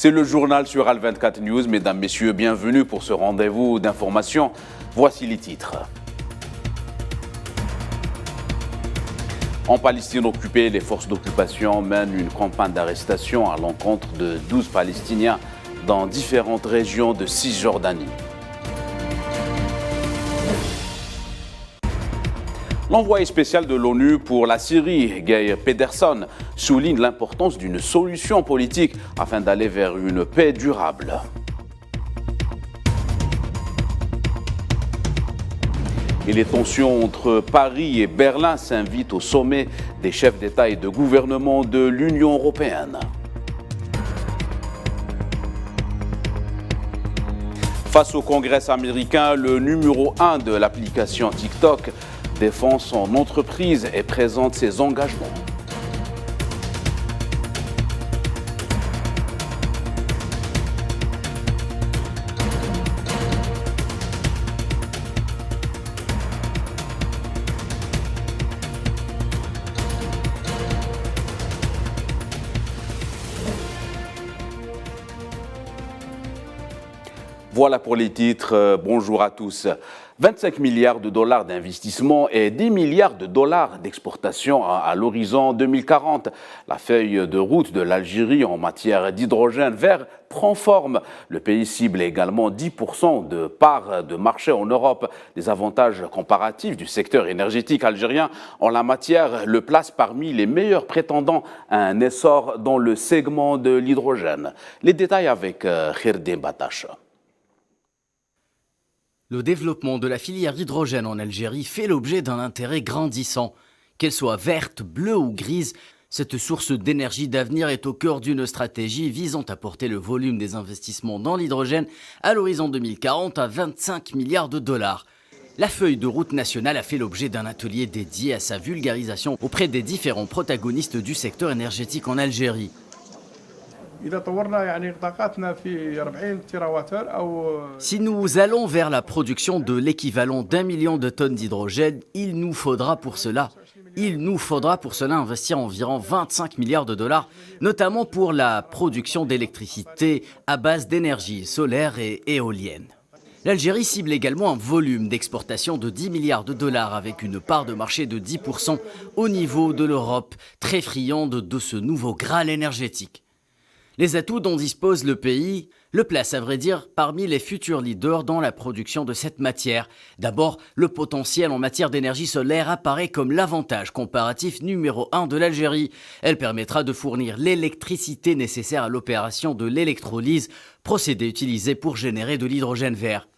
C'est le journal sur Al24 News. Mesdames, Messieurs, bienvenue pour ce rendez-vous d'information. Voici les titres. En Palestine occupée, les forces d'occupation mènent une campagne d'arrestation à l'encontre de 12 Palestiniens dans différentes régions de Cisjordanie. L'envoyé spécial de l'ONU pour la Syrie, Geir Pedersen, souligne l'importance d'une solution politique afin d'aller vers une paix durable. Et les tensions entre Paris et Berlin s'invitent au sommet des chefs d'État et de gouvernement de l'Union européenne. Face au Congrès américain, le numéro 1 de l'application TikTok défend son entreprise et présente ses engagements. Voilà pour les titres. Bonjour à tous. 25 milliards de dollars d'investissement et 10 milliards de dollars d'exportation à l'horizon 2040. La feuille de route de l'Algérie en matière d'hydrogène vert prend forme. Le pays cible également 10% de part de marché en Europe. Les avantages comparatifs du secteur énergétique algérien en la matière le placent parmi les meilleurs prétendants à un essor dans le segment de l'hydrogène. Les détails avec Khirdim Batache. Le développement de la filière hydrogène en Algérie fait l'objet d'un intérêt grandissant. Qu'elle soit verte, bleue ou grise, cette source d'énergie d'avenir est au cœur d'une stratégie visant à porter le volume des investissements dans l'hydrogène à l'horizon 2040 à 25 milliards de dollars. La feuille de route nationale a fait l'objet d'un atelier dédié à sa vulgarisation auprès des différents protagonistes du secteur énergétique en Algérie. Si nous allons vers la production de l'équivalent d'1 million de tonnes d'hydrogène, il nous faudra pour cela investir environ 25 milliards de dollars, notamment pour la production d'électricité à base d'énergie solaire et éolienne. L'Algérie cible également un volume d'exportation de 10 milliards de dollars avec une part de marché de 10% au niveau de l'Europe, très friande de ce nouveau Graal énergétique. Les atouts dont dispose le pays le placent à vrai dire parmi les futurs leaders dans la production de cette matière. D'abord, le potentiel en matière d'énergie solaire apparaît comme l'avantage comparatif numéro 1 de l'Algérie. Elle permettra de fournir l'électricité nécessaire à l'opération de l'électrolyse, procédé utilisé pour générer de l'hydrogène vert.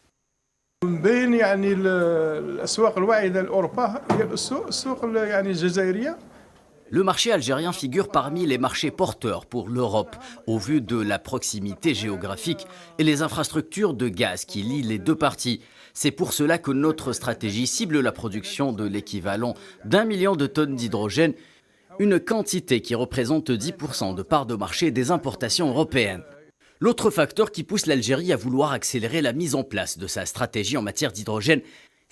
Le marché algérien figure parmi les marchés porteurs pour l'Europe, au vu de la proximité géographique et les infrastructures de gaz qui lient les deux parties. C'est pour cela que notre stratégie cible la production de l'équivalent d'1 million de tonnes d'hydrogène, une quantité qui représente 10% de part de marché des importations européennes. L'autre facteur qui pousse l'Algérie à vouloir accélérer la mise en place de sa stratégie en matière d'hydrogène,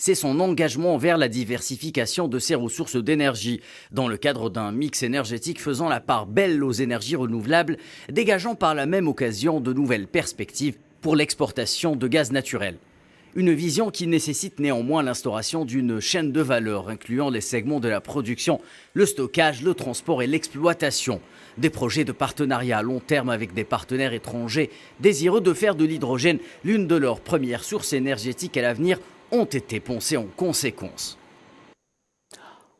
c'est son engagement vers la diversification de ses ressources d'énergie, dans le cadre d'un mix énergétique faisant la part belle aux énergies renouvelables, dégageant par la même occasion de nouvelles perspectives pour l'exportation de gaz naturel. Une vision qui nécessite néanmoins l'instauration d'une chaîne de valeur incluant les segments de la production, le stockage, le transport et l'exploitation. Des projets de partenariat à long terme avec des partenaires étrangers désireux de faire de l'hydrogène l'une de leurs premières sources énergétiques à l'avenir ont été poncés en conséquence.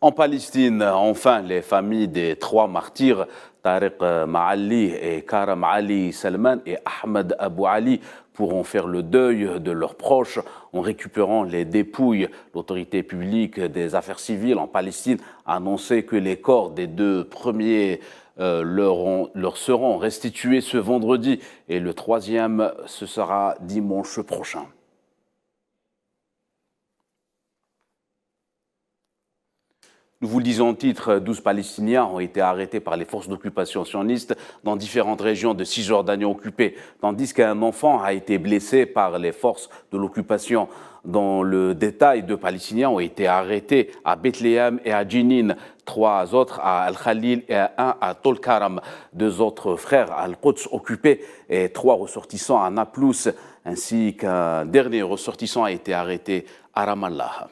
En Palestine, enfin, les familles des 3 martyrs, Tariq Ma'ali et Karam Ali Salman et Ahmed Abou Ali, pourront faire le deuil de leurs proches en récupérant les dépouilles. L'autorité publique des affaires civiles en Palestine a annoncé que les corps des 2 premiers leur seront restitués ce vendredi et le 3e, ce sera dimanche prochain. Nous vous le disons en titre, 12 Palestiniens ont été arrêtés par les forces d'occupation sionistes dans différentes régions de Cisjordanie occupée, tandis qu'un enfant a été blessé par les forces de l'occupation. Dans le détail, 2 Palestiniens ont été arrêtés à Bethléem et à Jenin, 3 autres à Al-Khalil et 1 à Tolkaram, 2 autres frères à Al-Quds occupés et 3 ressortissants à Naplouse, ainsi qu'un dernier ressortissant a été arrêté à Ramallah.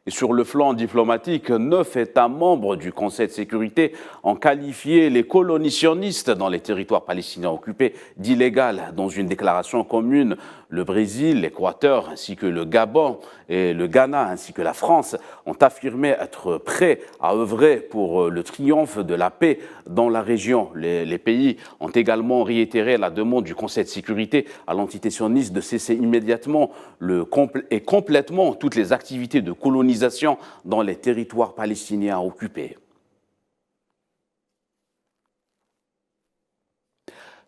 Et sur le flanc diplomatique, 9 États membres du Conseil de sécurité ont qualifié les colonies sionistes dans les territoires palestiniens occupés d'illégales. Dans une déclaration commune, le Brésil, l'Équateur, ainsi que le Gabon et le Ghana, ainsi que la France, ont affirmé être prêts à œuvrer pour le triomphe de la paix dans la région. Les pays ont également réitéré la demande du Conseil de sécurité à l'entité sioniste de cesser immédiatement et complètement toutes les activités de colonisation dans les territoires palestiniens occupés.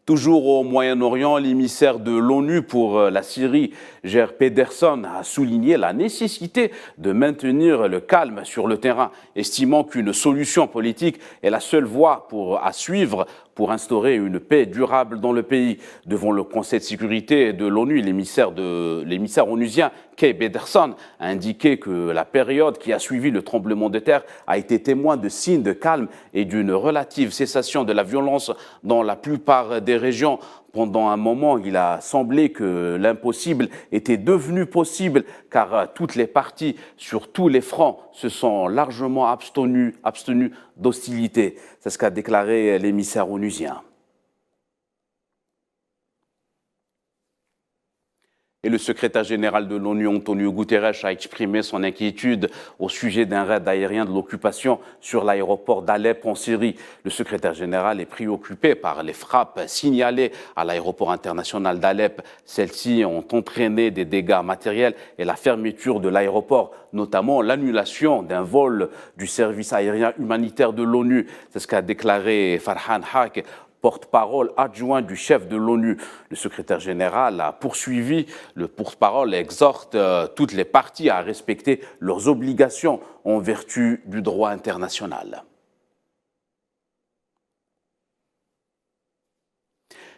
Toujours au Moyen-Orient, l'émissaire de l'ONU pour la Syrie, Geir Pedersen, a souligné la nécessité de maintenir le calme sur le terrain, estimant qu'une solution politique est la seule voie à suivre pour instaurer une paix durable dans le pays. Devant le Conseil de sécurité de l'ONU, l'émissaire onusien Geir Pedersen a indiqué que la période qui a suivi le tremblement de terre a été témoin de signes de calme et d'une relative cessation de la violence dans la plupart des régions. Pendant un moment, il a semblé que l'impossible était devenu possible car toutes les parties sur tous les fronts se sont largement abstenues d'hostilité. C'est ce qu'a déclaré l'émissaire onusien. Et le secrétaire général de l'ONU, Antonio Guterres, a exprimé son inquiétude au sujet d'un raid aérien de l'occupation sur l'aéroport d'Alep en Syrie. Le secrétaire général est préoccupé par les frappes signalées à l'aéroport international d'Alep. Celles-ci ont entraîné des dégâts matériels et la fermeture de l'aéroport, notamment l'annulation d'un vol du service aérien humanitaire de l'ONU. C'est ce qu'a déclaré Farhan Haq, porte-parole adjoint du chef de l'ONU. Le secrétaire général a poursuivi. Le porte-parole exhorte toutes les parties à respecter leurs obligations en vertu du droit international.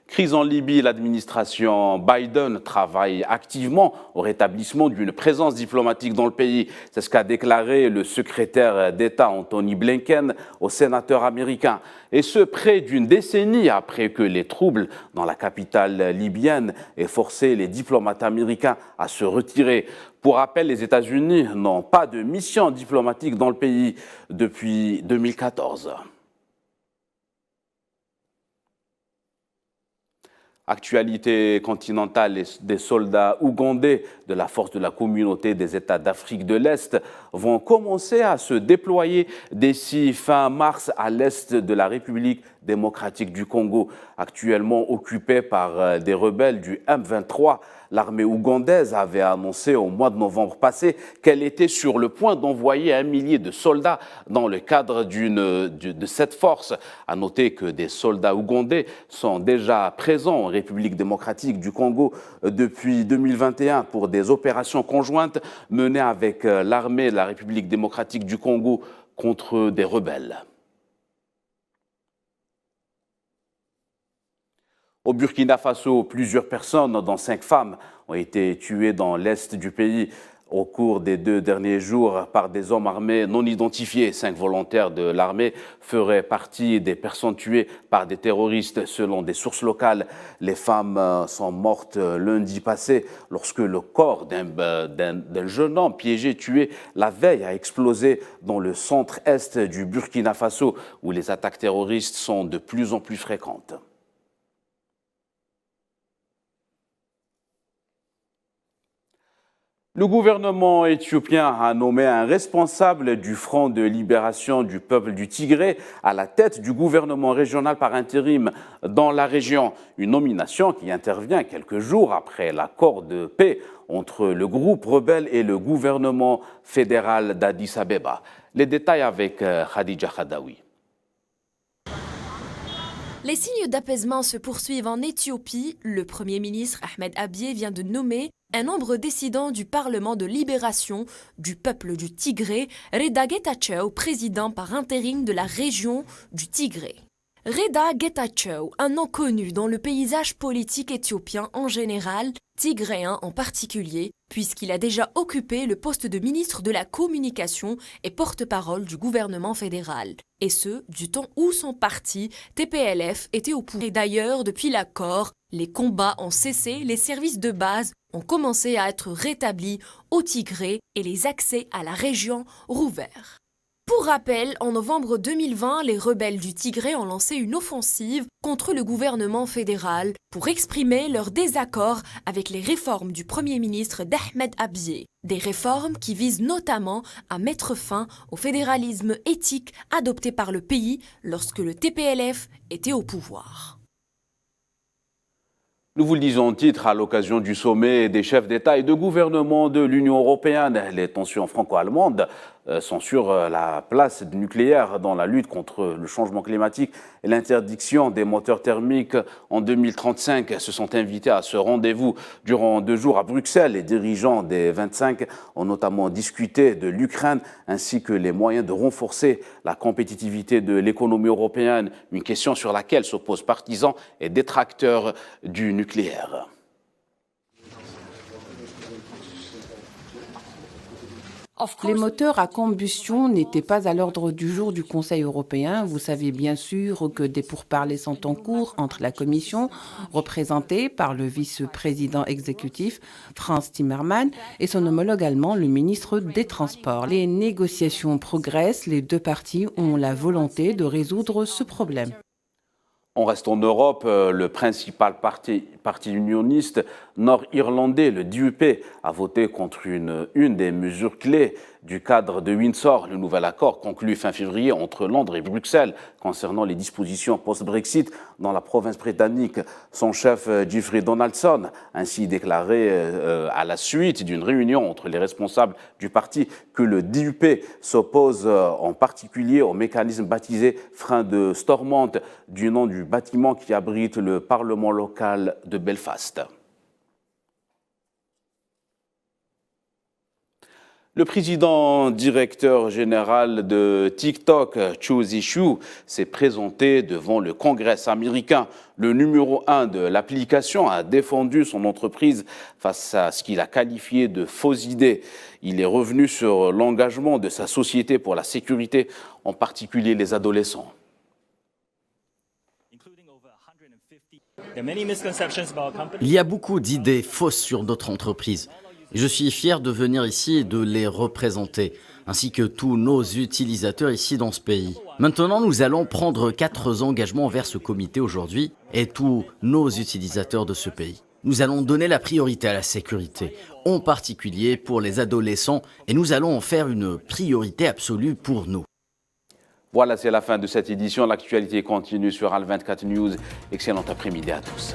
Crise en Libye, l'administration Biden travaille activement au rétablissement d'une présence diplomatique dans le pays. C'est ce qu'a déclaré le secrétaire d'État Anthony Blinken aux sénateurs américains. Et ce, près d'une décennie après que les troubles dans la capitale libyenne aient forcé les diplomates américains à se retirer. Pour rappel, les États-Unis n'ont pas de mission diplomatique dans le pays depuis 2014. Actualité continentale, des soldats ougandais de la force de la communauté des États d'Afrique de l'Est vont commencer à se déployer d'ici fin mars à l'est de la République démocratique du Congo, actuellement occupée par des rebelles du M23. L'armée ougandaise avait annoncé au mois de novembre passé qu'elle était sur le point d'envoyer 1 millier de soldats dans le cadre de cette force. À noter que des soldats ougandais sont déjà présents en République démocratique du Congo depuis 2021 pour des opérations conjointes menées avec l'armée de la République démocratique du Congo contre des rebelles. Au Burkina Faso, plusieurs personnes, dont 5 femmes, ont été tuées dans l'est du pays au cours des 2 derniers jours par des hommes armés non identifiés. 5 volontaires de l'armée feraient partie des personnes tuées par des terroristes, selon des sources locales. Les femmes sont mortes lundi passé lorsque le corps d'un jeune homme piégé, tué la veille, a explosé dans le centre-est du Burkina Faso, où les attaques terroristes sont de plus en plus fréquentes. Le gouvernement éthiopien a nommé un responsable du Front de libération du peuple du Tigré à la tête du gouvernement régional par intérim dans la région. Une nomination qui intervient quelques jours après l'accord de paix entre le groupe rebelle et le gouvernement fédéral d'Addis Abeba. Les détails avec Khadija Khadawi. Les signes d'apaisement se poursuivent en Éthiopie. Le Premier ministre Ahmed Abiy vient de nommer Un membre décidant du Parlement de libération du peuple du Tigré, Reda Getachew, président par intérim de la région du Tigré. Reda Getachew, un nom connu dans le paysage politique éthiopien en général, tigréen en particulier, puisqu'il a déjà occupé le poste de ministre de la Communication et porte-parole du gouvernement fédéral. Et ce, du temps où son parti, TPLF, était au pouvoir. Et d'ailleurs, depuis l'accord, les combats ont cessé, les services de base ont commencé à être rétablis au Tigré et les accès à la région rouverts. Pour rappel, en novembre 2020, les rebelles du Tigré ont lancé une offensive contre le gouvernement fédéral pour exprimer leur désaccord avec les réformes du Premier ministre d'Ahmed Abiy. Des réformes qui visent notamment à mettre fin au fédéralisme éthique adopté par le pays lorsque le TPLF était au pouvoir. Nous vous le disons en titre, à l'occasion du sommet des chefs d'État et de gouvernement de l'Union européenne, les tensions franco-allemandes sont sur la place du nucléaire dans la lutte contre le changement climatique et l'interdiction des moteurs thermiques en 2035 se sont invités à ce rendez-vous durant 2 jours à Bruxelles. Les dirigeants des 25 ont notamment discuté de l'Ukraine ainsi que les moyens de renforcer la compétitivité de l'économie européenne, une question sur laquelle s'opposent partisans et détracteurs du nucléaire. Les moteurs à combustion n'étaient pas à l'ordre du jour du Conseil européen. Vous savez bien sûr que des pourparlers sont en cours entre la Commission, représentée par le vice-président exécutif Frans Timmermans, et son homologue allemand, le ministre des Transports. Les négociations progressent, les 2 parties ont la volonté de résoudre ce problème. On reste en Europe, le principal parti unioniste nord-irlandais, le DUP, a voté contre une des mesures clés du cadre de Windsor, le nouvel accord conclu fin février entre Londres et Bruxelles concernant les dispositions post-Brexit dans la province britannique. Son chef, Jeffrey Donaldson, a ainsi déclaré à la suite d'une réunion entre les responsables du parti que le DUP s'oppose en particulier au mécanisme baptisé frein de Stormont, du nom du bâtiment qui abrite le Parlement local de Belfast. Le président directeur général de TikTok, Zhu Zixu, s'est présenté devant le Congrès américain. Le numéro 1 de l'application a défendu son entreprise face à ce qu'il a qualifié de fausses idées. Il est revenu sur l'engagement de sa société pour la sécurité, en particulier les adolescents. Il y a beaucoup d'idées fausses sur notre entreprise. Je suis fier de venir ici et de les représenter, ainsi que tous nos utilisateurs ici dans ce pays. Maintenant, nous allons prendre 4 engagements envers ce comité aujourd'hui et tous nos utilisateurs de ce pays. Nous allons donner la priorité à la sécurité, en particulier pour les adolescents, et nous allons en faire une priorité absolue pour nous. Voilà, c'est la fin de cette édition. L'actualité continue sur Al 24 News. Excellent après-midi à tous.